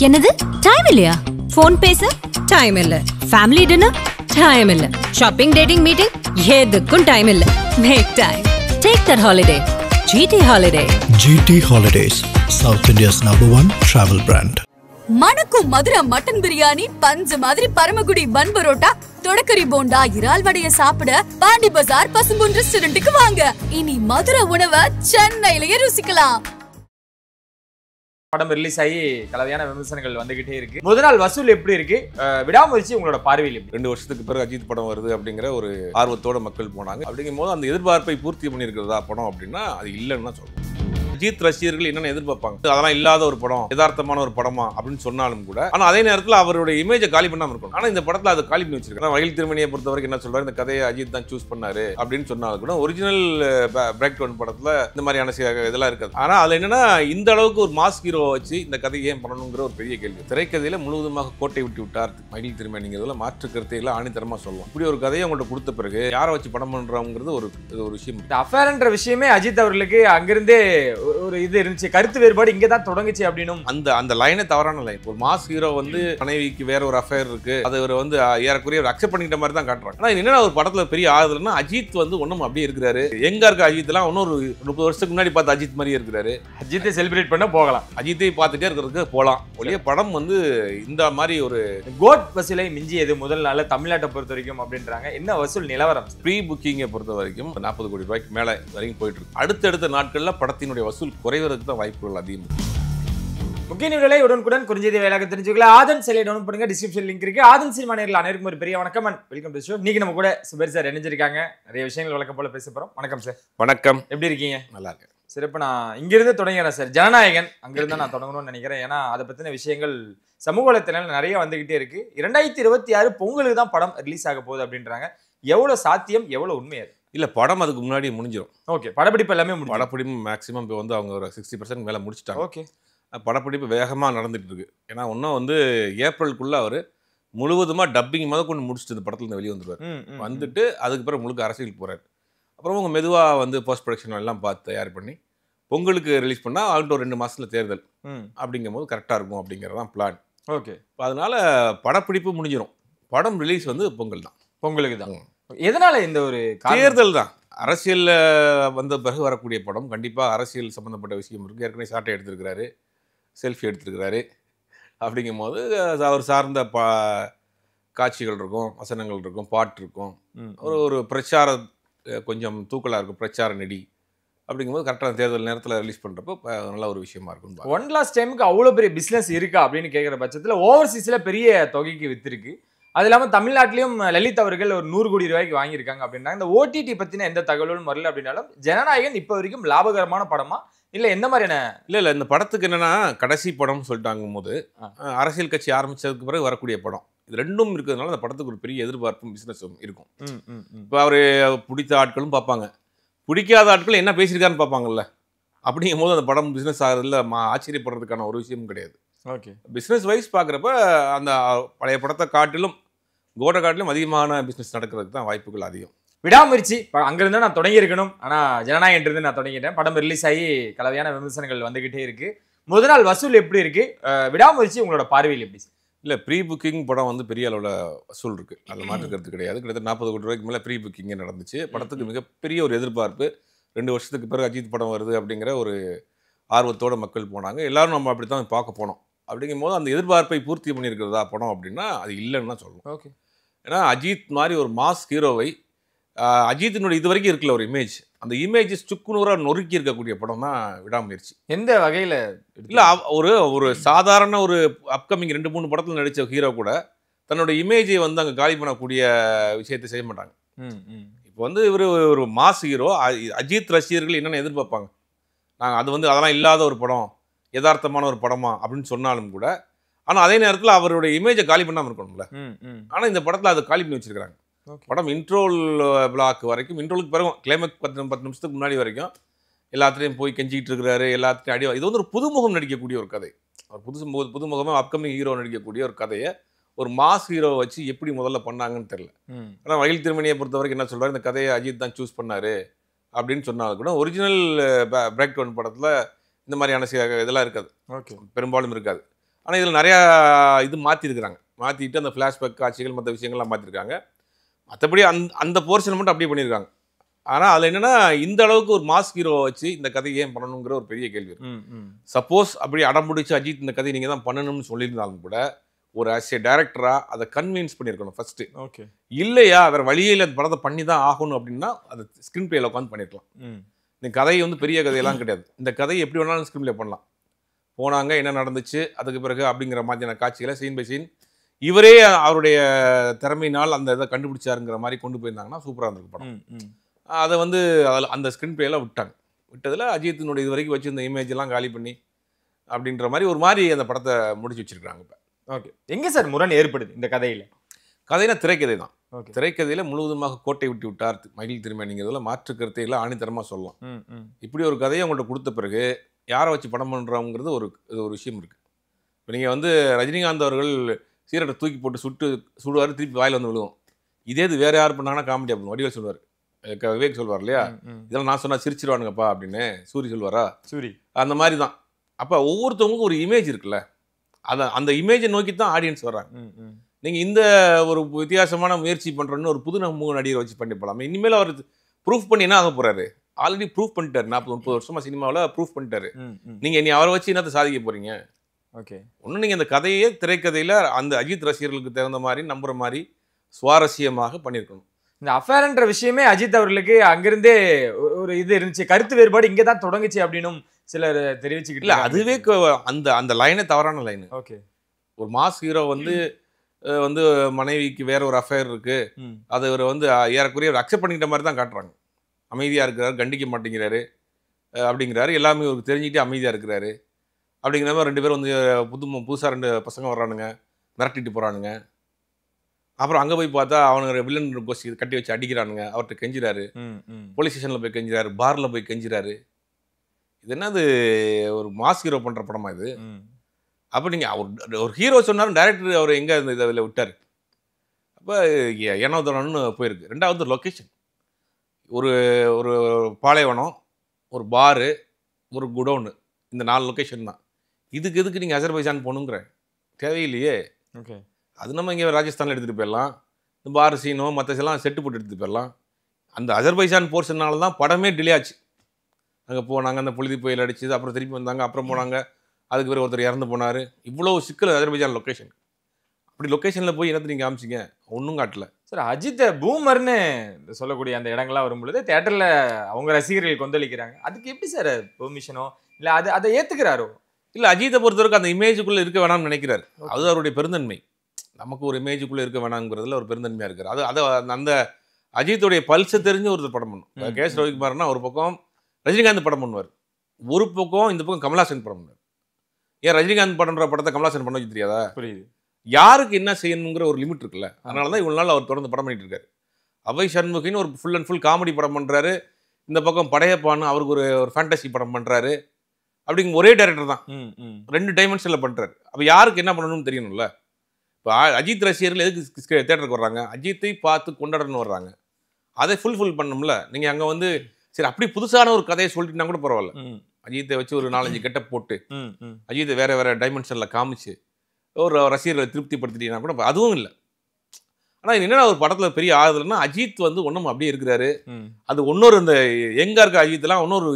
என்னது டைம் இல்லையா? ஃபோன் பேச டைம் இல்ல, ஃபேமிலி டின்னர் டைம் இல்ல, ஷாப்பிங் டேட்டிங் மீட்டிங் எதுக்கும் டைம் இல்ல. Make time. Take that holiday. GT Holiday. GT Holidays, South India's #1 travel brand. மணக்கும் மதுரை மட்டன் பிரியாணி, பஞ்சு மாதிரி பரமக்குடி பன் பரோட்டா, தொடக்கரி போண்டா, இறால் வடைய சாப்பிட பாண்டி பஜார் பசும்பொன் ரெஸ்டாரண்ட்டுக்கு வாங்க. இனி மதுரை உணவை சென்னையிலேயே ருசிக்கலாம். படம் ரிலீஸ் ஆகி கலவையான விமர்சனங்கள் வந்துகிட்டே இருக்கு. முதல் நாள் வசூல் எப்படி இருக்கு? விடாமுயற்சி உங்களோட பார்வையில் எப்படி? 2 வருஷத்துக்கு பிறகு அஜித் படம் வருது அப்படிங்கிற ஒரு ஆர்வத்தோட மக்கள் போனாங்க. அப்படிங்கும் போது அந்த எதிர்பார்ப்பை பூர்த்தி பண்ணியிருக்கிறதா படம் அப்படின்னா அது இல்லைன்னு தான் சொல்லணும். அஜித் ரசிகர்கள் என்னென்ன எதிர்பார்ப்பாங்க, அதெல்லாம் இல்லாத ஒரு படம், யதார்த்தமான ஒரு படமா அப்படின்னு சொன்னாலும் கூட, ஆனா அதே நேரத்தில் அவருடைய இமேஜை காலி பண்ணாம இருக்கும். ஆனா இந்த படத்துல அதை காலி பண்ணி வச்சிருக்காங்க. வயல் திருமணியை பொறுத்த வரைக்கும் என்ன சொல்றாரு, இந்த கதையை அஜித் தான் சூஸ் பண்ணாரு அப்படின்னு சொன்னாலும் கூட ஒரிஜினல் பிரேக் டவுன் படத்துல இந்த மாதிரியான இதெல்லாம் இருக்காது. ஆனா அதுல என்னன்னா இந்த அளவுக்கு ஒரு மாஸ் ஹீரோ வச்சு இந்த கதையை ஏன் பண்ணணுங்கிற ஒரு பெரிய கேள்வி. திரைக்கதையில முழுவதுமாக கோட்டை விட்டு விட்டார் மயில் திருமணிங்கிறதுல மாற்று கருத்தையில ஆணித்தரமா சொல்லுவோம். இப்படி ஒரு கதையை உங்கள்கிட்ட கொடுத்த பிறகு யாரை வச்சு படம் பண்றாங்கிறது ஒரு விஷயம். இந்த அஃபேர்ன்ற விஷயமே அஜித் அவர்களுக்கு அங்கிருந்தே ஒரு இது இருந்துச்சு, கருத்து வேறுபாடு இங்கே தான் தொடங்குச்சு அப்படின்னும். அந்த லைனே தவறான லைன். ஒரு மாஸ் ஹீரோ வந்து மனைவிக்கு வேற ஒரு அஃபேர் இருக்கு, அது ஒரு வந்து ஏறக்குறைய ஒரு அக்செப்ட் பண்ணிக்கிட்ட மாதிரி தான் காட்டுறாங்க. ஆனா என்னன்னா ஒரு படத்துல பெரிய ஆறுதல்னா அஜித் வந்து ஒன்னும் அப்படியே இருக்கிறாரு. எங்க இருக்க அஜித் எல்லாம் இன்னொரு 30 வருஷத்துக்கு முன்னாடி பார்த்து அஜித் மாதிரியே இருக்கிறாரு. அஜித்தை செலிப்ரேட் பண்ண போகலாம், அஜித்தை பார்த்துட்டே இருக்கிறதுக்கு போகலாம். ஒளிய படம் வந்து இந்த மாதிரி ஒரு கோட் வசூலை மிஞ்சியது முதல் நாள் தமிழ்நாட்டை பொறுத்த வரைக்கும் அப்படின்றாங்க. என்ன வசூல் நிலவரம்? ப்ரீ புக்கிங்கை பொறுத்த வரைக்கும் 40 கோடி ரூபாய்க்கு மேல வரைக்கும் போயிட்டு இருக்கு. அடுத்தடுத்த நாட்கள்ல படத்தினுடைய வசூல் குறைவதற்கு தான் வாய்ப்புகள் அதிகம். முக்கிய நிகழ்வுகளை உடனுக்குடன் குறிஞ்செய்தி வேலையாக தெரிஞ்சுக்கல ஆதன் சிலை டவுன் பண்ணுங்க. டிஸ்கிரிப்ஷன் லிங்க் இருக்கு. ஆதன் சினிமா நேயர்கள் அனைவருக்கும் ஒரு பெரிய வணக்கம் அண்ட் வெல்கம் டு ஷோ. இன்னைக்கு நம்ம கூட சுபர் சார் இணைஞ்சிருக்காங்க. நிறைய விஷயங்கள் வழக்கம் போல பேச போறோம். வணக்கம் சார். வணக்கம். எப்படி இருக்கீங்க? நல்லா இருக்கேன். சரி, இப்போ நான் இங்கிருந்து தொடங்குறேன் சார். ஜனநாயகன் அங்கிருந்து நான் தொடங்கணும்னு நினைக்கிறேன். ஏன்னா அதை பத்தின விஷயங்கள் சமூக வலைத்தளங்கள் நிறைய வந்துகிட்டே இருக்கு. 2026 பொங்கலுக்கு தான் படம் ரிலீஸ் ஆக போகுது அப்படின்றாங்க. எவ்வளவு சாத்தியம், எவ்வளவு உண்மை அது? இல்ல, படம் அதுக்கு முன்னாடி முடிஞ்சிடும். ஓகே, படப்பிடிப்பு எல்லாமே படப்பிடிப்பு மேக்ஸிமம் இப்போ வந்து அவங்க ஒரு 60% மேல முடிச்சிட்டாங்க. ஓகே, படப்பிடிப்பு வேகமாக நடந்துட்டு இருக்கு. ஏன்னா இன்னும் வந்து ஏப்ரலுக்குள்ள அவர் முழுவதுமா டப்பிங் முதல் கொண்டு முடிச்சுட்டு இந்த படத்துல வெளியே வந்துருவார். வந்துட்டு அதுக்கு பிறகு முழுக்க அரசியல் போறாரு. அப்புறம் அவங்க மெதுவாக வந்து போஸ்ட் ப்ரொடக்ஷன் எல்லாம் பார்த்து தயார் பண்ணி பொங்கலுக்கு ரிலீஸ் பண்ணால் அவங்கள்ட்ட ஒரு 2 மாசத்துல தேர்தல் அப்படிங்கும் போது கரெக்டாக இருக்கும் அப்படிங்கிறதான் பிளான். ஓகே, அதனால படப்பிடிப்பு முடிஞ்சிடும். படம் ரிலீஸ் வந்து பொங்கல் தான். பொங்கலுக்கு தான். எதனால இந்த ஒரு தேர்தல் தான். அரசியலில் வந்த பிறகு வரக்கூடிய படம் கண்டிப்பாக அரசியல் சம்மந்தப்பட்ட விஷயம் இருக்குது. ஏற்கனவே சாட்டை எடுத்திருக்கிறாரு, செல்ஃபி எடுத்துருக்கிறாரு. அப்படிங்கும் போது அவர் சார்ந்த காட்சிகள் இருக்கும், வசனங்கள் இருக்கும், பாட்டு இருக்கும், ஒரு பிரச்சார கொஞ்சம் தூக்கலாக இருக்கும், பிரச்சார நெடி. அப்படிங்கும்போது கரெக்டான தேர்தல் நேரத்தில் ரிலீஸ் பண்ணுறப்போ நல்ல ஒரு விஷயமா இருக்கும். ஒன் லாஸ்ட் டைமுக்கு அவ்வளோ பெரிய பிஸ்னஸ் இருக்கா அப்படின்னு கேட்குற பட்சத்தில் ஓவர்சீஸில் பெரிய தொகைக்கு விற்றுருக்கு. அது இல்லாமல் தமிழ்நாட்டிலையும் லலித் அவர்கள் ஒரு 100 கோடி ரூபாய்க்கு வாங்கியிருக்காங்க அப்படின்னா இந்த ஓடிடி பற்றின எந்த தகவலும் வரல. அப்படின்னாலும் ஜனநாயகன் இப்போ வரைக்கும் லாபகரமான படமா இல்லை எந்த மாதிரியான? இல்லை, இந்த படத்துக்கு என்னன்னா கடைசி படம்னு சொல்லிட்டாங்கும் போது அரசியல் கட்சி ஆரம்பிச்சதுக்கு பிறகு வரக்கூடிய படம், இது ரெண்டும் இருக்கிறதுனால அந்த படத்துக்கு ஒரு பெரிய எதிர்பார்ப்பும் பிஸ்னஸும் இருக்கும். இப்போ அவர் பிடித்த ஆட்களும் பார்ப்பாங்க, பிடிக்காத ஆட்கள் என்ன பேசியிருக்காருன்னு பார்ப்பாங்கல்ல. அப்படிங்கும் போது அந்த படம் பிஸ்னஸ் ஆகிறதுல ஆச்சரியப்படுறதுக்கான ஒரு விஷயமும் கிடையாது. ஓகே, பிஸ்னஸ் வைஸ் பார்க்குறப்ப அந்த பழைய படத்தை காட்டிலும் கோட்டை காட்டிலும் அதிகமான பிஸ்னஸ் நடக்கிறதுக்கு தான் வாய்ப்புகள் அதிகம். விடாமுயற்சி அங்கிருந்து நான் தொடங்கியிருக்கணும். ஆனால் ஜனநாயகன் இருந்து நான் தொடங்கிட்டேன். படம் ரிலீஸ் ஆகி கலவையான விமர்சனங்கள் வந்துகிட்டே இருக்கு. முதல் நாள் வசூல் எப்படி இருக்கு? விடாமுயற்சி உங்களோட பார்வையில் எப்படி? இல்லை, ப்ரீ புக்கிங் படம் வந்து பெரிய அளவில் வசூல் இருக்குது, அதில் மாற்றுக்கிறது கிடையாது. கிட்டத்தட்ட 40 கோடி ரூபாய்க்கு மேலே ப்ரீ புக்கிங்கே நடந்துச்சு. படத்துக்கு மிகப்பெரிய ஒரு எதிர்பார்ப்பு. 2 வருஷத்துக்கு பிறகு அஜித் படம் வருது அப்படிங்கிற ஒரு ஆர்வத்தோட மக்கள் போனாங்க. எல்லாரும் நம்ம அப்படி தான் பார்க்க போனோம். அப்படிங்கும் போது அந்த எதிர்பார்ப்பை பூர்த்தி பண்ணியிருக்கிறதா படம் அப்படின்னா அது இல்லைன்னு தான் சொல்லணும். ஓகே, ஏன்னா அஜித் மாதிரி ஒரு மாஸ் ஹீரோவை அஜித்தினுடைய இது வரைக்கும் இருக்கல ஒரு இமேஜ், அந்த இமேஜ் சுக்குநூறாக நொறுக்கி இருக்கக்கூடிய படம் தான் விடாமுயற்சி. எந்த வகையில்? இல்லை, ஒரு சாதாரண ஒரு அப்கமிங் 2-3 படத்தில் நடித்த ஹீரோ கூட தன்னோட இமேஜை வந்து அங்கே காலி பண்ணக்கூடிய விஷயத்தை செய்ய மாட்டாங்க. இப்போ வந்து இவர் ஒரு மாஸ் ஹீரோ. அஜித் ரசிகர்கள் என்னென்ன எதிர்பார்ப்பாங்க, நாங்கள் அது வந்து அதெல்லாம் இல்லாத ஒரு படம், யதார்த்தமான ஒரு படமா அப்படின்னு சொன்னாலும் கூட, ஆனால் அதே நேரத்தில் அவருடைய இமேஜை காலி பண்ணாமல் இருக்கணும்ல. ஆனால் இந்த படத்தில் அதை காலி பண்ணி வச்சிருக்கிறாங்க. படம் இன்ட்ரோல் பிளாக் வரைக்கும், இன்ட்ரோலுக்கு பிறகு கிளைமேக்ஸ் 10 நிமிஷத்துக்கு முன்னாடி வரைக்கும் எல்லாத்துலேயும் போய் கெஞ்சிக்கிட்டு இருக்கிறாரு, எல்லாத்துலையும் அடி. இது வந்து ஒரு புதுமுகம் நடிக்கக்கூடிய ஒரு கதை. ஒரு புதுமுகமாக அப்கமிங் ஹீரோ நடிக்கக்கூடிய ஒரு கதையை ஒரு மாஸ் ஹீரோ வச்சு எப்படி முதல்ல பண்ணாங்கன்னு தெரியல. ஆனால் வயல் திருமணியை பொறுத்த வரைக்கும் என்ன சொல்கிறார், இந்த கதையை அஜித் தான் சூஸ் பண்ணாரு அப்படின்னு சொன்னாலும் கூட ஒரிஜினல் பிரேக் டவுன் படத்தில் இந்த மாதிரியான இதெல்லாம் இருக்காது. ஓகே, பெரும்பாலும் இருக்காது. ஆனால் இதில் நிறையா இது மாற்றிருக்கிறாங்க. மாற்றிட்டு அந்த ஃப்ளாஷ்பேக் காட்சிகள் மற்ற விஷயங்கள்லாம் மாற்றிருக்காங்க. மற்றபடி அந்த போர்ஷன் மட்டும் அப்படியே பண்ணியிருக்காங்க. ஆனால் அதில் என்னென்னா இந்த அளவுக்கு ஒரு மாஸ் ஹீரோவை வச்சு இந்த கதையை ஏன் பண்ணணுங்கிற ஒரு பெரிய கேள்வி இருக்கு. சப்போஸ் அப்படி அடம்பிடிச்சு அஜித் இந்த கதையை நீங்கள் தான் பண்ணணும்னு சொல்லியிருந்தாலும் கூட ஒரு ஆஸ் ஏ டைரக்டராக அதை கன்வின்ஸ் பண்ணியிருக்கணும் ஃபர்ஸ்ட்டு. ஓகே, இல்லையா வேறு வழியில் அந்த படத்தை பண்ணி தான் ஆகணும் அப்படின்னா அதை ஸ்க்ரீன் பிளேயில் உட்காந்து பண்ணியிருக்கலாம். இந்த கதை வந்து பெரிய கதையெல்லாம் கிடையாது. இந்த கதையை எப்படி வேணாலும் ஸ்க்ரீன் பிளே பண்ணலாம். போனாங்க, என்ன நடந்துச்சு, அதுக்கு பிறகு அப்படிங்கிற மாதிரியான காட்சிகளை சீன் பை சீன் இவரே அவருடைய திறமையினால் அந்த இதை கண்டுபிடிச்சாருங்கிற மாதிரி கொண்டு போயிருந்தாங்கன்னா சூப்பராக இருந்திருக்கு படம். அதை வந்து அதில் அந்த ஸ்க்ரீன் பிளேலாம் விட்டதில் அஜித்தினுடைய இது வரைக்கும் வச்சு இந்த இமேஜ் எல்லாம் காலி பண்ணி அப்படின்ற மாதிரி ஒரு மாதிரி அந்த படத்தை முடிச்சு வச்சிருக்காங்க. இப்போ ஓகே, எங்கே சார் முரண் ஏற்படுது இந்த கதையில்? கதைனா திரைக்கதை தான். திரைக்கதையில் முழுவதுமாக கோட்டை விட்டு விட்டார் மகிழ் திருமேனிங்கிறதுல மாற்று கருத்தை எல்லாம் ஆணித்தரமாக சொல்லலாம். இப்படி ஒரு கதையை அவங்கள்ட்ட கொடுத்த பிறகு யாரை வச்சு படம் பண்ணுறோங்கிறது ஒரு விஷயம் இருக்குது. இப்போ நீங்கள் வந்து ரஜினிகாந்த் அவர்கள் சீரட்டை தூக்கி போட்டு சுடுவார், திருப்பி வாயில் வந்து விழுவோம். இதே இது வேறு யார் பண்ணாங்கன்னா காமெடி அப்படின்னு வடிவேல் சொல்லுவார், விவேக் சொல்வார் இல்லையா, இதெல்லாம் நான் சொன்னால் சிரிச்சிருவானுங்கப்பா அப்படின்னு சூரி சொல்வாரா, சூரி அந்த மாதிரி தான். அப்போ ஒவ்வொருத்தவங்களுக்கும் ஒரு இமேஜ் இருக்குல்ல, அந்த இமேஜை நோக்கி தான் ஆடியன்ஸ் வர்றாங்க. நீங்கள் இந்த ஒரு வித்தியாசமான முயற்சி பண்ணுறோன்னு ஒரு புது முக நடிகரை வச்சு பண்ணி போகலாம். இனிமேல் அவர் ப்ரூஃப் பண்ணி என்ன ஆக போகிறாரு? ஆல்ரெடி ப்ரூஃப் பண்ணிட்டாரு. 40-30 வருஷமாக சினிமாவில் ப்ரூஃப் பண்ணிட்டாரு. நீங்கள் இனி அவரை வச்சு என்னத்தை சாதிக்க போகிறீங்க? ஓகே, ஒன்றும் நீங்கள் அந்த கதையே திரைக்கதையில் அந்த அஜித் ரசிகர்களுக்கு தகுந்த மாதிரி நம்புகிற மாதிரி சுவாரஸ்யமாக பண்ணியிருக்கணும். இந்த அஃபேர்ன்ற விஷயமே அஜித் அவர்களுக்கு அங்கிருந்தே ஒரு இது இருந்துச்சு, கருத்து வேறுபாடு இங்கே தான் தொடங்குச்சு அப்படின்னும் சிலர் தெரிவிச்சுக்கிட்டு. இல்லை, அதுவே அந்த லைனே தவறான லைனு. ஓகே, ஒரு மாஸ் ஹீரோ வந்து மனைவிக்கு வேற ஒரு அஃபேர் இருக்கு, அதை இவர் வந்து ஏறக்குறைய அக்செப்ட் பண்ணிக்கிட்ட மாதிரி தான் காட்டுறாங்க. அமைதியாக இருக்கிறாரு, கண்டிக்க மாட்டேங்கிறாரு அப்படிங்கிறாரு, எல்லாமே இவருக்கு தெரிஞ்சுக்கிட்டே அமைதியாக இருக்கிறாரு அப்படிங்கிற மாதிரி 2 பேரும் வந்து புதுசாக 2 பசங்க வர்றானுங்க, மிரட்டிட்டு போகிறானுங்க. அப்புறம் அங்கே போய் பார்த்தா அவனுங்க வில்லன் கோஷ்டி கட்டி வச்சு அடிக்கிறானுங்க, அவர்கிட்ட கெஞ்சிறாரு, போலீஸ் ஸ்டேஷனில் போய் கெஞ்சிறாரு, பாரில் போய் கெஞ்சிறாரு. இது என்னது ஒரு மாஸ் ஹீரோ பண்ணுற படமா இது? அப்போ நீங்கள் ஒரு ஹீரோ சொன்னாலும் டைரக்டர் அவர் எங்கே இந்த இதில் விட்டார்? அப்போ ஏனோதனன்னு போயிருக்கு. 2வது லொக்கேஷன், ஒரு ஒரு பாலைவனம், ஒரு பாரு, ஒரு குடோனு, இந்த 4 லொக்கேஷன் தான். இதுக்கு எதுக்கு நீங்கள் அசர்பைஜான் போகணுங்கிற தேவையில்லையே. ஓகே, அது நம்ம இங்கே ராஜஸ்தானில் எடுத்துகிட்டு போயிடலாம். இந்த பார் சீனோ மற்ற எல்லாம் செட்டு போட்டு எடுத்துகிட்டு போயிடலாம். அந்த அசர்பைஜான் போர்ஷனால தான் படமே டிலே ஆச்சு. அங்கே போனாங்க, அந்த புழுதி புயல் அடிச்சுது, அப்புறம் திருப்பி வந்தாங்க, அப்புறம் போனாங்க, அதுக்கு பிறகு ஒருத்தர் இறந்து போனார். இவ்வளோ சிக்கல் அசர்பைஜான் லொக்கேஷன். அப்படி லொக்கேஷனில் போய் என்னத்தை நீங்கள் காமிச்சிங்க? ஒன்றும் காட்டல சார். அஜித்தை பூமர்னு சொல்லக்கூடிய அந்த இடங்கள்லாம் வரும்பொழுது தேட்டரில் அவங்க ரசிகர்கள் கொந்தளிக்கிறாங்க. அதுக்கு எப்படி சார் பெர்மிஷனோ இல்லை அதை ஏற்றுக்கிறாரோ? இல்லை, அஜித்தை பொறுத்தவரைக்கும் அந்த இமேஜுக்குள்ளே இருக்க வேணாம்னு நினைக்கிறார். அது அவருடைய பெருந்தன்மை. நமக்கு ஒரு இமேஜுக்குள்ளே இருக்க வேணாங்கிறதுல ஒரு பெருந்தன்மையாக இருக்கார். அதை அந்த அஜித்துடைய பல்ஸை தெரிஞ்சு ஒருத்தர் படம் பண்ணும். கே.எஸ். ரவிக்குமார்னா ஒரு பக்கம் ரஜினிகாந்த் படம் பண்ணுவார், ஒரு பக்கம் இந்த பக்கம் கமல்ஹாசன் படம் பண்ணுவார். ஏன் ரஜினிகாந்த் படம்ன்ற படத்தை கமல்ஹாசன் பண்ண வச்சு தெரியாதா? புரியுது. யாருக்கு என்ன செய்யணுங்கிற ஒரு லிமிட் இருக்குல்ல, அதனால தான் இவ்வளோ நாள் அவர் தொடர்ந்து படம் பண்ணிட்டு இருக்காரு. அவை சண்முகின்னு ஒரு ஃபுல் அண்ட் ஃபுல் காமெடி படம் பண்ணுறாரு, இந்த பக்கம் படையப்பான்னு அவருக்கு ஒரு ஃபேண்டசி படம் பண்ணுறாரு. அப்படிங்க ஒரே டைரக்டர் தான் 2 டைமென்ஷனில் பண்ணுறாரு. அப்போ யாருக்கு என்ன பண்ணணும்னு தெரியணும்ல. இப்போ அஜித் ரசிகர்கள் எதுக்கு தேட்டருக்கு வர்றாங்க? அஜித்தை பார்த்து கொண்டாடணும்னு வர்றாங்க. அதை ஃபுல்ஃபில் பண்ணணும்ல. நீங்கள் அங்கே வந்து சரி அப்படி புதுசான ஒரு கதையை சொல்லிட்டுனா கூட பரவாயில்ல, அஜித்தை வச்சு ஒரு 4-5 கெட்டப் போட்டு அஜித்தை வேற டைமென்ஷனில் காமிச்சு ஒரு ரசிகர்களை திருப்திப்படுத்திட்டீங்கன்னா கூட அதுவும் இல்லை. ஆனால் என்னென்னா ஒரு படத்தில் பெரிய ஆறுதல்னா அஜித் வந்து ஒன்றும் அப்படியே இருக்கிறாரு. அது இன்னொரு இந்த எங்கே இருக்க அஜித்லாம் இன்னொரு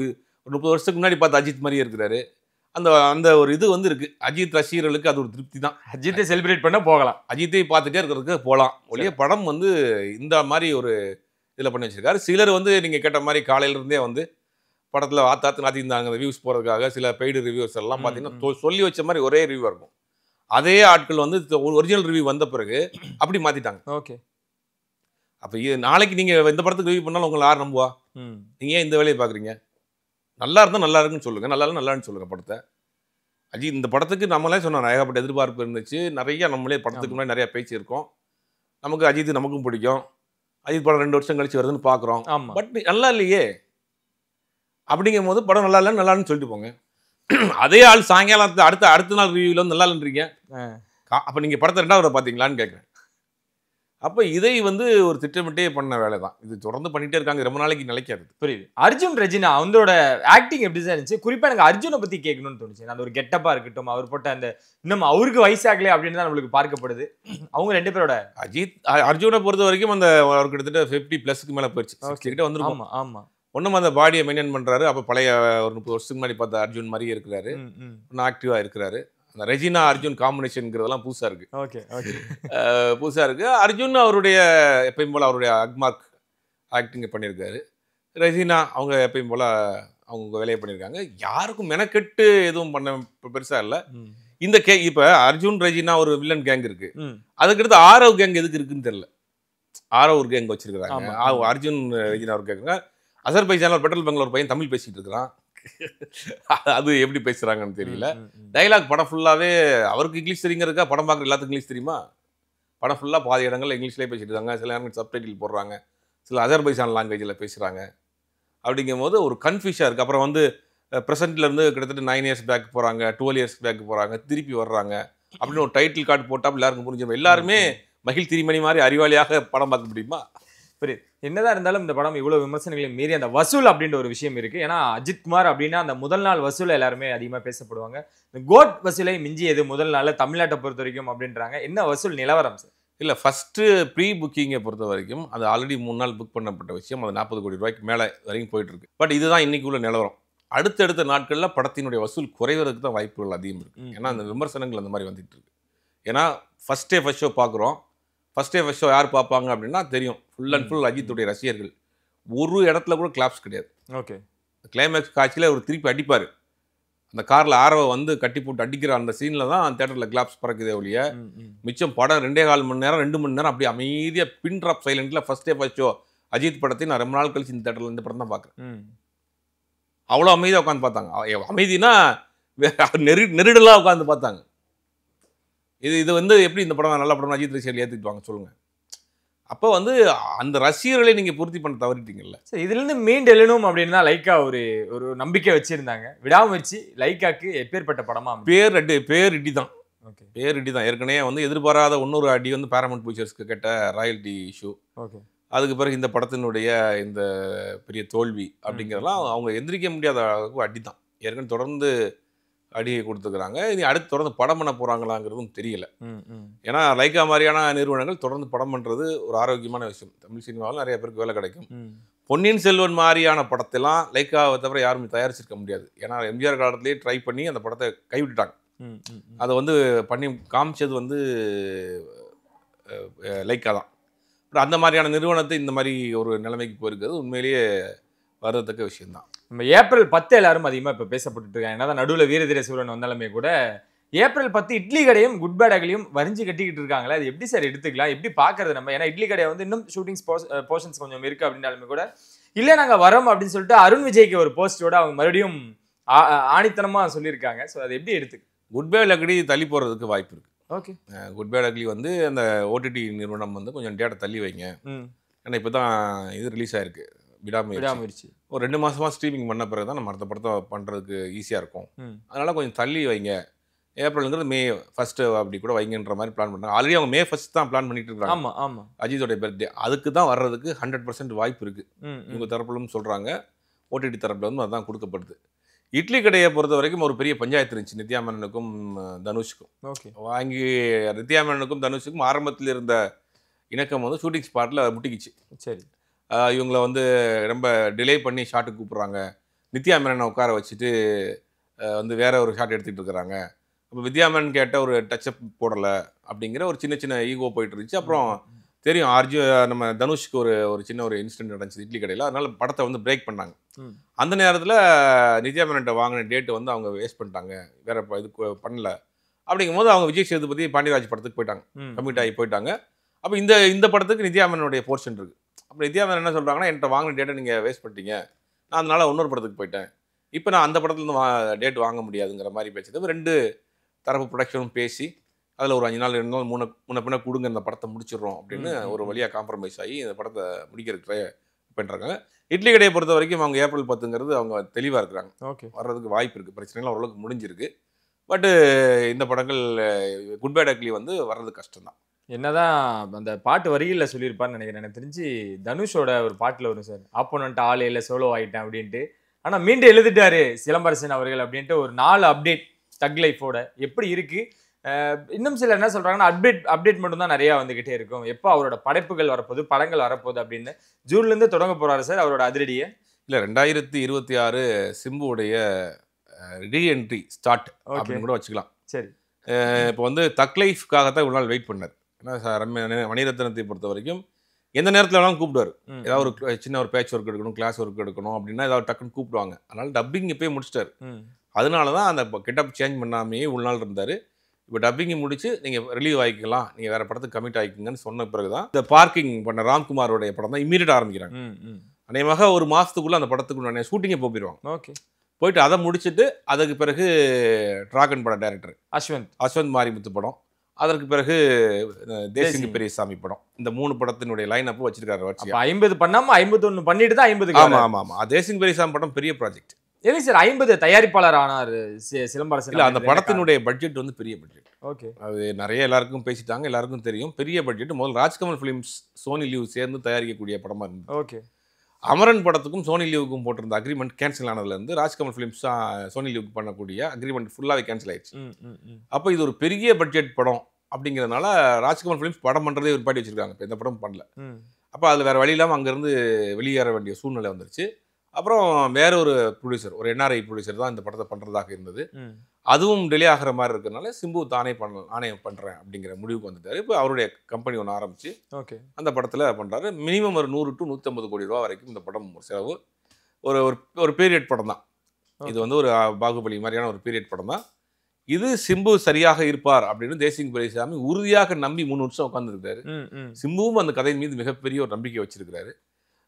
30 வருஷத்துக்கு முன்னாடி பார்த்த அஜித் மாதிரியே இருக்கிறாரு. அந்த ஒரு இது வந்து இருக்குது. அஜித் ரசிகர்களுக்கு அது ஒரு திருப்தி தான். அஜித்தை செலிப்ரேட் பண்ண போகலாம், அஜித்தை பார்த்துட்டே இருக்கிறதுக்கு போகலாம். ஒளிய படம் வந்து இந்த மாதிரி ஒரு இதில் பண்ணி வச்சிருக்காரு. சிலர் வந்து நீங்கள் கேட்ட மாதிரி காலையிலேருந்தே வந்து படத்தில் நாத்திருந்தாங்க அந்த வியூஸ் போகிறதுக்காக சில பெய்டு ரிவ்யூஸ் எல்லாம் பார்த்தீங்கன்னா சொல்லி வச்ச மாதிரி ஒரே ரிவ்யூ இருக்கும். அதே ஆட்கள் வந்து ஒரிஜினல் ரிவ்யூ வந்த பிறகு அப்படி மாற்றிட்டாங்க. ஓகே, அப்போ நாளைக்கு நீங்கள் இந்த படத்துக்கு ரிவ்யூ பண்ணாலும் உங்களை யார் நம்புவா? நீங்கள் ஏன் இந்த வேலையை பார்க்குறீங்க? நல்லா இருந்தால் நல்லா இருக்குன்னு சொல்லுங்கள், நல்லான்னு சொல்லுங்கள் படத்தை. அஜித் இந்த படத்துக்கு நம்மளே சொன்னோம், ஏகப்பட்ட எதிர்பார்ப்பு இருந்துச்சு. நிறைய நம்மளே படத்துக்கு முன்னாடி நிறையா பேச்சு இருக்கோம். நமக்கு அஜித் நமக்கும் பிடிக்கும். அஜித் படம் 2 வருஷம் கழிச்சு வருதுன்னு பார்க்குறோம். பட் நல்லா இல்லையே அப்படிங்கும் போது படம் நல்லான்னு சொல்லிட்டு போங்க. அதே ஆள் சாயங்காலம் அடுத்த நாள் ரிவ்யூவில் வந்து நல்லா இல்லைன்றீங்க. அப்போ நீங்கள் படத்தை 2வது பார்த்தீங்களான்னு கேட்குறேன். அப்போ இதை வந்து ஒரு திட்டமிட்டே பண்ண வேலை தான். இது தொடர்ந்து பண்ணிட்டே இருக்காங்க, ரொம்ப நாளைக்கு நிலைக்காது. புரியுது. அர்ஜுன் ரெஜினா அவங்களோட ஆக்டிங் எப்படி சார் இருந்துச்சு? குறிப்பா எனக்கு அர்ஜுனை பத்தி கேட்கணும்னு தோணுச்சு. அந்த ஒரு கெட்டப்பா இருக்கட்டும், அவர் போட்ட அந்த இன்னும் அவருக்கு வயசாகலையே அப்படின்னு தான் நம்மளுக்கு பார்க்கப்படுது. அவங்க 2 பேரோட அர்ஜுனை பொறுத்த வரைக்கும் அந்த அவர் கிட்டத்தட்ட 50+ மேல போயிடுச்சு. 60 கிட்ட வந்திருக்கும். ஆமா ஆமா. ஒன்றும் அந்த பாடியை மெயின்டைன் பண்றாரு. அப்போ பழைய ஒரு 30 வருஷத்துக்கு முன்னாடி பார்த்த அர்ஜுன் மாதிரியே இருக்கிறாரு. இன்னும் ஆக்டிவா இருக்கிறாரு. அந்த ரெஜினா அர்ஜுன் காம்பினேஷன்ங்கிறதெல்லாம் புதுசா இருக்கு. Okay okay. புதுசா இருக்கு. அர்ஜுன் அவருடைய எப்பயும் போல அவருடைய அக்மார்க் ஆக்டிங் பண்ணியிருக்காரு. ரெஜினா அவங்க எப்பயும் போல அவங்க வேலையை பண்ணியிருக்காங்க. யாருக்கும் மெனக்கெட்டு எதுவும் பண்ண பெருசா இல்லை. இந்த இப்ப அர்ஜுன் ரெஜினா ஒரு வில்லன் கேங் இருக்கு. அதுக்கடுத்து ஆரவ் கேங் எதுக்கு இருக்குன்னு தெரியல. ஆரவ் ஒரு கேங் வச்சிருக்காங்க. அர்ஜுன் ரெஜினா ஒரு கேங்க. அசர்பைஜான்ல ஒரு பெட்ரோல் பங்க்ல ஒரு பையன் தமிழ் பேசிட்டு இருக்கிறான். அது எப்படி பேசுறாங்கன்னு தெரியல. டைலாக் படம் ஃபுல்லாவே அவருக்கு இங்கிலீஷ் தெரியுங்கிறதுக்கா படம் பார்க்குற எல்லாத்துக்கும் இங்கிலீஷ் தெரியுமா? படம் ஃபுல்லா பாதி இடங்கள்ல இங்கிலீஷ்லேயே பேசிட்டு இருக்காங்க. சில நேரங்கள் சப்டைட்டில் போடுறாங்க, சில அசர்பைஜான் லாங்குவேஜில் பேசுறாங்க. அப்படிங்கும் போது ஒரு கன்ஃபியூஷா இருக்கு. அப்புறம் வந்து ப்ரெசென்ட்ல இருந்து கிட்டத்தட்ட 9 இயர்ஸ் பேக் போறாங்க, 12 இயர்ஸ் பேக் போறாங்க, திருப்பி வர்றாங்க அப்படின்னு ஒரு டைட்டில் கார்டு போட்டா எல்லாருக்கும் புரிஞ்சிடும். எல்லாருமே மகிழ் திரிமணி மாதிரி அறிவாளியாக படம் பார்க்க முடியுமா? புரியுது. என்னதான் இருந்தாலும் இந்த படம் இவ்வளவு விமர்சனங்களையும் மீறி அந்த வசூல் அப்படின்ற ஒரு விஷயம் இருக்கு. ஏன்னா அஜித் குமார் அப்படின்னா அந்த முதல் நாள் வசூல் எல்லாருமே அதிகமா பேசப்படுவாங்க. இந்த கோட் வசூலை மிஞ்சியது முதல் நாள் தமிழ்நாட்டை பொறுத்த வரைக்கும் அப்படின்றாங்க. என்ன வசூல் நிலவரம் சார்? இல்லை, ஃபர்ஸ்ட் ப்ரீ புக்கிங்கை பொறுத்த வரைக்கும் அது ஆல்ரெடி 3 நாள் புக் பண்ணப்பட்ட விஷயம். அது 40 கோடி ரூபாய்க்கு மேலே வரைக்கும் போயிட்டு இருக்கு. பட் இதுதான் இன்னைக்கு உள்ள நிலவரம். அடுத்தடுத்த நாட்களில் படத்தினுடைய வசூல் குறைவதற்கு தான் வாய்ப்புகள் அதிகம் இருக்கு. ஏன்னா அந்த விமர்சனங்கள் அந்த மாதிரி வந்துட்டு இருக்கு. ஏன்னா ஃபர்ஸ்ட் ஷோ பார்க்குறோம். ஃபர்ஸ்ட் ஷோ யார் பார்ப்பாங்க அப்படின்னா தெரியும், ஃபுல் அண்ட் ஃபுல் அஜித்துடைய ரசிகர்கள். ஒரு இடத்துல கூட கிளாப்ஸ் கிடையாது. ஓகே. கிளைமேக்ஸ் காட்சியில் ஒரு திருப்பி அடிப்பார். அந்த காரில் ஆரவை வந்து கட்டி போட்டு அடிக்கிற அந்த சீனில் தான் தேட்டரில் கிளாப்ஸ் பறக்குதே ஒழிய மிச்சம் படம் 2.25 மணி நேரம் 2 மணி நேரம் அப்படி அமைதியாக பின் ட்ராப் சைலண்டில் ஃபர்ஸ்ட் ஷோ அஜித் படத்தை நான் ரொம்ப நாள் கழிச்சு இந்த தேட்டரில் இந்த படம் தான் பார்க்குறேன். அவ்வளோ அமைதியாக உட்காந்து பார்த்தாங்க. அமைதினா நெருடலாக உட்காந்து பார்த்தாங்க. இது வந்து எப்படி இந்த படம் நல்ல படம் அஜித் ரசிகர்கள் ஏற்றுக்கிட்டு வாங்க சொல்லுங்கள். அப்போ வந்து அந்த ரசிகர்களை நீங்கள் பூர்த்தி பண்ண தவறிட்டீங்கல்ல. சரி, இதுலேருந்து மீண்டு எழுணும் அப்படின்னா லைக்கா ஒரு நம்பிக்கை வச்சுருந்தாங்க. விடாமுயற்சி லைக்காக்கு எப்பேற்பட்ட படமா? பேர் இடி தான். ஓகே, பேர் இடி தான். ஏற்கனவே வந்து எதிர்பாராத இன்னொரு அடி வந்து பேரமௌண்ட் பிக்சர்ஸ்க்கு கேட்ட ராயல்டி இஷ்யூ. ஓகே, அதுக்கு பிறகு இந்த படத்தினுடைய இந்த பெரிய தோல்வி அப்படிங்கிறதெல்லாம் அவங்க எந்திரிக்க முடியாத அளவுக்கு அடி தான். ஏற்கனவே தொடர்ந்து அடியை கொடுத்துக்கிறாங்க. இனி அடுத்து தொடர்ந்து படம் பண்ண போகிறாங்களாங்கிறதும் தெரியல. ஏன்னா லைக்கா மாதிரியான நிறுவனங்கள் தொடர்ந்து படம் பண்ணுறது ஒரு ஆரோக்கியமான விஷயம். தமிழ் சினிமாவில் நிறைய பேருக்கு வேலை கிடைக்கும். பொன்னியின் செல்வன் மாதிரியான படத்தெல்லாம் லைக்காவை தவிர யாரும் தயாரிச்சிருக்க முடியாது. ஏன்னா எம்ஜிஆர் காலத்திலேயே ட்ரை பண்ணி அந்த படத்தை கைவிட்டுட்டாங்க. அதை வந்து பண்ணி காமிச்சது வந்து லைக்கா தான். அப்புறம் அந்த மாதிரியான நிறுவனத்தை இந்த மாதிரி ஒரு நிலைமைக்கு போயிருக்கிறது உண்மையிலேயே வரத்தக்க விஷயம்தான். நம்ம ஏப்ரல் 10 எல்லாரும் அதிகமாக இப்போ பேசப்பட்டு இருக்காங்க. என்னதான் நடுவில் வீரதீர சூரன் வந்தாலுமே கூட ஏப்ரல் 10 இட்லி கடையும் குட் பேட் அகலியும் வரிஞ்சு கட்டிக்கிட்டு இருக்காங்களே, அது எப்படி சார் எடுத்துக்கலாம்? எப்படி பார்க்கறது நம்ம? ஏன்னா இட்லி கடையை வந்து இன்னும் ஷூட்டிங் போர்ஷன்ஸ் கொஞ்சம் இருக்கு அப்படின்னாலுமே கூட இல்லை நாங்கள் வரோம் அப்படின்னு சொல்லிட்டு அருண் விஜய்க்கு ஒரு போஸ்டோட அவங்க மறுபடியும் ஆணித்தனமாக சொல்லியிருக்காங்க. ஸோ அதை எப்படி எடுத்துக்க? குட் பேட் அகலி தள்ளி போகிறதுக்கு வாய்ப்பு இருக்கு. ஓகே, குட் பேட் அகலி வந்து அந்த ஓடிடி நிறுவனம் வந்து கொஞ்சம் டேட்டா தள்ளி வைங்க. ஏன்னா இப்போ தான் இது ரிலீஸ் ஆயிருக்கு விடாமுயற்சி. ஒரு 2 மாசமா ஸ்ட்ரீமிங் பண்ண பிறகு தான் நம்ம அடுத்த படத்தை பண்ணுறதுக்கு ஈஸியாக இருக்கும். அதனால கொஞ்சம் தள்ளி வைங்க. ஏப்ரல்ங்கிறது May 1 அப்படி கூட வைங்கன்ற மாதிரி பிளான் பண்ணுறாங்க. ஆல்ரெடி அவங்க May 1 தான் பிளான் பண்ணிட்டு இருக்காங்க. ஆமாம் ஆமாம், அஜித்தோடைய பர்த்டே. அதுக்கு தான் வர்றதுக்கு 100% வாய்ப்பு இருக்கு. இவங்க தரப்புலும் சொல்றாங்க, ஓடிடி தரப்புல வந்து அதுதான் கொடுக்கப்படுது. இட்லி கடையை பொறுத்த வரைக்கும் ஒரு பெரிய பஞ்சாயத்து இருந்துச்சு நித்யா மேனனுக்கும் தனுஷுக்கும். ஓகே, வாங்கி நித்யா மேனனுக்கும் தனுஷுக்கும் ஆரம்பத்தில் இருந்த இணக்கம் வந்து ஷூட்டிங் ஸ்பாட்டில் முட்டிக்கிச்சு. சரி, இவங்களை வந்து ரொம்ப டிலே பண்ணி ஷாட்டுக்கு கூப்பிட்றாங்க. நித்யா மேனனை உட்கார வச்சுட்டு வந்து வேற ஒரு ஷாட் எடுத்துகிட்டு இருக்கிறாங்க. அப்போ வித்யா மேனன் கேட்ட ஒரு டச்சப் போடலை அப்படிங்கிற ஒரு சின்ன ஈகோ போயிட்டு இருந்துச்சு. அப்புறம் தெரியும் நம்ம தனுஷ்க்கு ஒரு சின்ன ஒரு இன்சிடென்ட் நடந்துச்சு இட்லி கடையில். அதனால படத்தை வந்து பிரேக் பண்ணாங்க. அந்த நேரத்தில் நித்யா மேனன்ட்ட வாங்கின டேட்டு வந்து அவங்க வேஸ்ட் பண்ணிட்டாங்க, வேற இது பண்ணல. அப்படிங்கும் போது அவங்க விஜய் சேதுபதி பாண்டியராஜ் படத்துக்கு போயிட்டாங்க, கமிட் ஆகி போயிட்டாங்க. அப்போ இந்த படத்துக்கு நித்யா மேனனுடைய போர்ஷன் இருக்குது. அப்புறம் நித்யா மேனன் என்ன சொல்கிறாங்கன்னா, என்கிட்ட வாங்கின டேட்டை நீங்கள் வேஸ்ட் பண்ணிட்டீங்க, நான் அதனால் இன்னொரு படத்துக்கு போயிட்டேன், இப்போ நான் அந்த படத்துலேருந்து டேட் வாங்க முடியாதுங்கிற மாதிரி பேசுறது. 2 தரப்பு ப்ரொடக்ஷனும் பேசி அதில் ஒரு 5 நாள் 2 நாள் முன்ன பின்ன கொடுங்க, இந்த படத்தை முடிச்சிடுறோம் அப்படின்னு ஒரு வழியாக காம்ப்ரமைஸ் ஆகி இந்த படத்தை முடிக்கிறதுக்கு ட்ரை பண்ணுறாங்க. இட்லி கடையை பொறுத்த வரைக்கும் அவங்க ஏப்ரல் 10ங்கிறது அவங்க தெளிவாக இருக்கிறாங்க. ஓகே, வர்றதுக்கு வாய்ப்பு இருக்குது. பிரச்சனைலாம் ஓரளவுக்கு முடிஞ்சிருக்கு. பட்டு இந்த படங்கள் குட் பேட் அக்லி வந்து வர்றது கஷ்டம் தான். என்னதான் அந்த பாட்டு வரிகளில் சொல்லியிருப்பான்னு நினைக்கிறேன். எனக்கு தெரிஞ்சு தனுஷோட ஒரு பாட்டுல வரும் சார். ஆப்போனன்ட் ஆள் இல்ல சோலோ ஆயிட்டேன் அப்படின்ட்டு. ஆனா மீண்டும் எழுதிட்டாரு சிலம்பரசன் அவர்கள் அப்படின்ட்டு ஒரு 4 அப்டேட் தக் லைஃபோட எப்படி இருக்கு. இன்னும் சிலர் என்ன சொல்றாங்கன்னா அப்டேட் மட்டும் தான் நிறைய வந்துகிட்டே இருக்கும். எப்போ அவரோட படைப்புகள் வரப்போகுது, படங்கள் வரப்போகுது அப்படின்னு ஜூன்ல இருந்து தொடங்க போறாரு சார் அவரோட அதிரடியை. இல்லை 2026 சிம்புவுடைய ரீஎன்ட்ரி ஸ்டார்ட் அப்படின்னு கூட வச்சுக்கலாம். சரி. இப்போ வந்து தக் லைஃப்காகத்தான் இவ்வளோ நாள் வெயிட் பண்ணார். ஏன்னா மணிரத்னத்தை பொறுத்த வரைக்கும் எந்த நேரத்தில் வேணாலும் கூப்பிடுவார். ஏதாவது ஒரு சின்ன ஒரு பேட்ச் ஒர்க் எடுக்கணும், கிளாஸ் ஒர்க் எடுக்கணும் அப்படின்னா ஏதாவது டக்குன்னு கூப்பிடுவாங்க. அதனால டப்பிங் இப்போயே முடிச்சிட்டாரு. அதனால தான் அந்த கெட்டப் சேஞ்ச் பண்ணாமையே இவ்வளோ நாள் இருந்தார். இப்போ டப்பிங்கை முடிச்சு நீங்கள் ரிலீவ் ஆகிக்கலாம், நீங்கள் வேறு படத்துக்கு கமிட் ஆகிக்குங்கன்னு சொன்ன பிறகு தான் இந்த பார்க்கிங் பண்ண ராம்குமாரோடைய படம் தான் இம்மீடியட் ஆரம்பிக்கிறாங்க. அநேகமாக ஒரு மாதத்துக்குள்ளே அந்த படத்துக்கு ஷூட்டிங்கே போயிடுவாங்க. ஓகே. போயிட்டு அதை முடிச்சுட்டு அதுக்கு பிறகு டிராகன் படம் டைரக்டர் அஸ்வந்த் மாரிமுத்து படம், அதற்கு பிறகு தேசிங்க பெரியசாமி படம், இந்த 3 படத்தினுடைய லைன் அப் வச்சிருக்காரு. 50 பண்ணாம 51 பண்ணிட்டு தான் 50. ஆமா ஆமா ஆமா. தேசிங்க பெரியசாமி படம் பெரிய ப்ராஜெக்ட். எது சார் 50 தயாரிப்பாளர் ஆனார் சிலம்பரசன்? இல்ல, அந்த படத்தினுடைய பட்ஜெட் வந்து பெரிய பட்ஜெட். ஓகே. அது நிறைய எல்லாருக்கும் பேசிட்டாங்க, எல்லாருக்கும் தெரியும். பெரிய பட்ஜெட். முதல்ல ராஜ்கமல் ஃபிலிம்ஸ் சோனி லிவ் சேர்ந்து தயாரிக்கக்கூடிய படமா இருந்தது. ஓகே. அமரன் படத்துக்கும் சோனி லிவுக்கும் போட்டிருந்த அக்ரிமெண்ட் கேன்சல் ஆனதுலேருந்து ராஜ்கமல் ஃபிலிம்ஸ் சோனி லிவுக்கு பண்ணக்கூடிய அக்ரிமெண்ட் ஃபுல்லாகவே கேன்சல் ஆயிடுச்சு. அப்போ இது ஒரு பெரிய பட்ஜெட் படம் அப்படிங்கிறதுனால ராஜ்கமல் ஃபிலிம்ஸ் படம் பண்ணுறதே ஒரு பாட்டி வச்சிருக்காங்க. இப்போ எந்த படம் பண்ணல. அப்போ அதில் வேறு வழி இல்லாமல் அங்கேருந்து வெளியேற வேண்டிய சூழ்நிலை வந்துருச்சு. அப்புறம் வேற ஒரு ப்ரொடியூசர், ஒரு என்ஆர்ஐ ப்ரொடியூசர் தான் இந்த படத்தை பண்ணுறதாக இருந்தது. அதுவும் டிலே ஆகிற மாதிரி இருக்கிறதுனால சிம்பு நானே பண்ணுறேன் அப்படிங்கிற முடிவுக்கு வந்துட்டார். இப்போ அவருடைய கம்பெனி ஒன்று ஆரம்பிச்சு ஓகே அந்த படத்தில் பண்ணுறாரு. மினிமம் ஒரு 100 to 150 கோடி ரூபா வரைக்கும் இந்த படம் செலவு. ஒரு ஒரு பீரியட் படம் தான் இது. வந்து ஒரு பாகுபலி மாதிரியான ஒரு பீரியட் படம் தான் இது. சிம்பு சரியாக இருப்பார் அப்படின்னு தேசிங் பெரியசாமி உறுதியாக நம்பி 3 வருஷம் உட்காந்துருக்காரு. சிம்புவும் அந்த கதையின் மீது மிகப்பெரிய ஒரு நம்பிக்கை வச்சிருக்கிறாரு.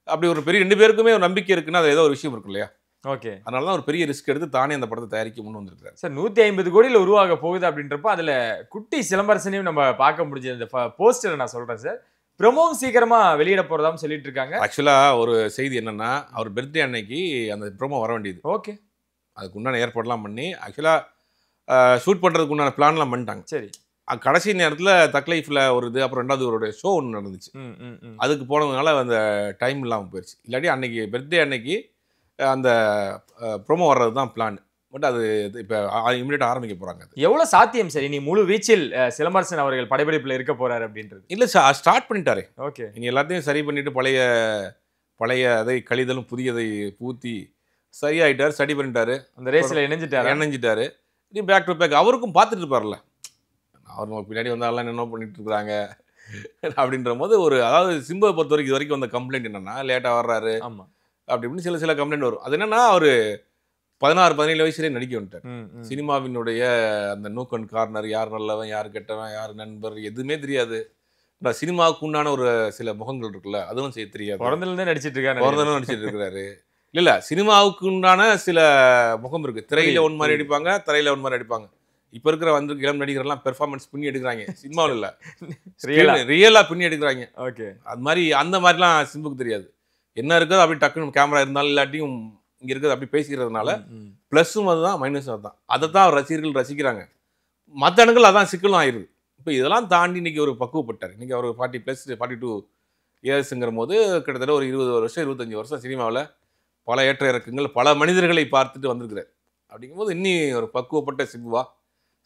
அப்படி ஒரு பெரிய 2 பேருக்குமே ஒரு நம்பிக்கை இருக்குன்னா அது ஏதோ ஒரு விஷயம் இருக்கு இல்லையா? ஓகே. அதனால தான் ஒரு பெரிய ரிஸ்க் எடுத்து தானே அந்த படத்தை தயாரிக்க முன் வந்திருக்காரு. சார் 150 கோடியில் உருவாக போகுது அப்படின்றப்ப அதில் குட்டி சிலம்பரசனையும் நம்ம பார்க்க முடிஞ்சது. இந்த போஸ்டரை நான் சொல்கிறேன் சார். ப்ரொமோவும் சீக்கிரமாக வெளியிட போகிறதான்னு சொல்லிட்டு இருக்காங்க. ஆக்சுவலாக ஒரு செய்தி என்னன்னா, அவர் பர்த்டே அன்னைக்கு அந்த ப்ரொமோ வர வேண்டியது. ஓகே. அதுக்கு உண்டான ஏற்பாடுலாம் பண்ணி ஆக்சுவலாக ஷூட் பண்ணுறதுக்கு உண்டான பிளான்லாம் பண்ணிட்டாங்க. சரி. கடைசி நேரத்தில் தக் லைஃப்பில் ஒரு இது, அப்புறம் 2வது ஒரு ஷோ ஒன்று நடந்துச்சு. அதுக்கு போனதுனால அந்த டைம் இல்லாமல் போயிடுச்சு. இல்லாட்டி அன்னைக்கு பர்த்டே அன்னைக்கு அந்த ப்ரோமோ வர்றது தான் பிளான். பட் அது இப்போ இமிடியேட்டாக ஆரம்பிக்க போகிறாங்க. எவ்வளோ சாத்தியம் சரி நீ முழு வீச்சில் சிலம்பரசன் அவர்கள் படப்பிடிப்பில் இருக்க போறாரு அப்படின்றது? இல்லை சார், ஸ்டார்ட் பண்ணிட்டாரே. ஓகே. நீங்கள் எல்லாத்தையும் சரி பண்ணிட்டு பழைய அதை கழிதலும் புதியதை பூத்தி சரியாயிட்டார், ஸ்டடி பண்ணிட்டாரு, அந்த ரேஸில் இணைஞ்சிட்டாரு. நீ பேக் டு பேக் அவருக்கும் பார்த்துட்டு இருப்பார்ல, அவர் நமக்கு பின்னாடி வந்தாலும் என்ன பண்ணிட்டு இருக்கிறாங்க அப்படின்ற போது அதாவது சிம்புவை பொறுத்த வரைக்கும் இது வரைக்கும் வந்த கம்ப்ளைண்ட் என்னன்னா லேட்டாக வர்றாரு அப்படி இப்படின்னு சில கம்ப்ளைண்ட் வரும். அது என்னன்னா அவர் 16-17 வயசுலேயே நடிக்க வந்துட்டார். சினிமாவினுடைய அந்த நூக் அண்ட் கார்னர், யார் நல்லவன் யார் கெட்டவன் யார் நண்பர் எதுவுமே தெரியாது. சினிமாவுக்கு உண்டான ஒரு சில முகங்கள் இருக்குல்ல, அதுவும் செய்ய தெரியாது. பிறந்ததுலேருந்து நடிச்சிட்டு இருக்கிறாரு. இல்லை, சினிமாவுக்கு உண்டான சில முகம் இருக்கு. திரையில ஒன் மாதிரி அடிப்பாங்க, திரையில ஒன் மாதிரி அடிப்பாங்க. இப்போ இருக்கிற இளம் நடிகர்லாம் பெர்ஃபார்மன்ஸ் பின்னி எடுக்கிறாங்க. சினிமாவில் இல்லை, ரியலாக பின்னி எடுக்கிறாங்க. ஓகே. அது மாதிரி அந்த மாதிரிலாம் சிம்புக்கு தெரியாது. என்ன இருக்குது அப்படி டக்குன்னு கேமரா இருந்தாலும் இல்லாட்டியும் இங்கே இருக்கிறது அப்படி பேசிக்கிறதுனால ப்ளஸ்ஸும் அதுதான் மைனஸும் அதுதான். அதை தான் ரசிகர்கள் ரசிக்கிறாங்க. மற்ற இடங்கள் அதான் சிக்கலும் ஆயிடுது. இப்போ இதெல்லாம் தாண்டி இன்றைக்கி ஒரு பக்குவப்பட்டார். இன்றைக்கி அவர் 40+42 இயர்ஸுங்கிற போது கிட்டத்தட்ட ஒரு 20 வருஷம் 25 வருஷம் சினிமாவில் பல ஏற்ற இறக்கங்கள் பல மனிதர்களை பார்த்துட்டு வந்திருக்கிறார். அப்படிங்கும்போது இன்னி ஒரு பக்குவப்பட்ட சிம்புவா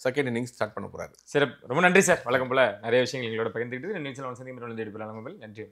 செகண்ட் இன்னிங்ஸ் ஸ்டார்ட் பண்ண போகிறாரு. சரி, ரொம்ப நன்றி சார். வழக்கம் போல் நிறைய விஷயங்கள் எங்களோட பகிர்ந்துக்கிட்டு நன்றி.